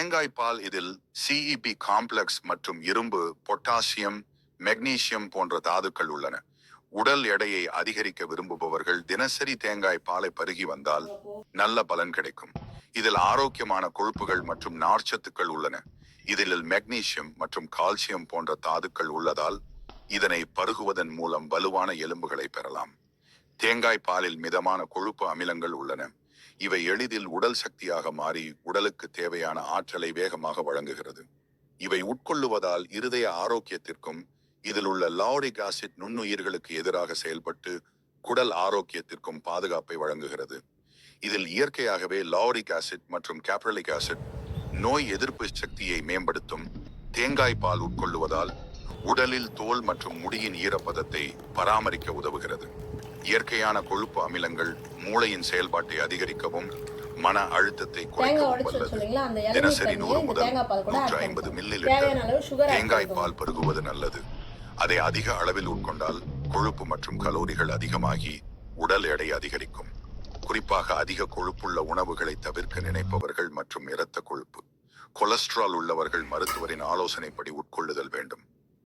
தேங்காய் பால் இதில் CEP complex மற்றும் இரும்பு, பொட்டாசியம், மெக்னீசியம் போன்ற தாதுக்கள் உள்ளன. உடல் எடையை அதிகரிக்க விரும்புபவர்கள் தினசரி தேங்காய் பாலை பருகி வந்தால் நல்ல பலன் கிடைக்கும். இதில் ஆரோக்கியமான கொழுப்புகள் மற்றும் நார்ச்சத்துக்கள் உள்ளன. இதில் மெக்னீசியம் மற்றும் கால்சியம் போன்ற தாதுக்கள் உள்ளதால் இதனை பருகுவதன் மூலம் வலுவான எலும்புகளை பெறலாம். தேங்காய் பாலில் மிதமான கொழுப்பு அமிலங்கள் உள்ளன. இவை எளிதில் உடல் சக்தியாக மாறி உடலுக்கு தேவையான ஆற்றலை வேகமாக வழங்குகிறது. இவை உட்கொள்ளுவதால் இருதய ஆரோக்கியத்திற்கும் இதில் உள்ள லாரிக் ஆசிட் நுண்ணுயிர்களுக்கு எதிராக செயல்பட்டு குடல் ஆரோக்கியத்திற்கும் பாதுகாப்பை வழங்குகிறது. இதில் இயற்கையாகவே லாரிக் ஆசிட் மற்றும் கேப்ரலிக் ஆசிட் நோய் எதிர்ப்பு சக்தியை மேம்படுத்தும். தேங்காய் பால் உட்கொள்ளுவதால் உடலில் தோல் மற்றும் முடியின் ஈரப்பதத்தை பராமரிக்க உதவுகிறது. இயற்கையான கொழுப்பு அமிலங்கள் மூளையின் செயல்பாட்டை அதிகரிக்கவும் மன அழுத்தத்தை குறைக்கவும் வல்லது. தினசரி 100 முதல் 150 மில்லி லிட்டர் தேங்காய் பால் பருகுவது நல்லது. அதை அதிக அளவில் உட்கொண்டால் கொழுப்பு மற்றும் கலோரிகள் அதிகமாகி உடல் எடை அதிகரிக்கும். குறிப்பாக அதிக கொழுப்புள்ள உணவுகளை தவிர்க்க நினைப்பவர்கள் மற்றும் இரத்த கொழுப்பு, கொலஸ்ட்ரால் உள்ளவர்கள் மருத்துவரின் ஆலோசனைப்படி உட்கொள்ளுதல் வேண்டும்.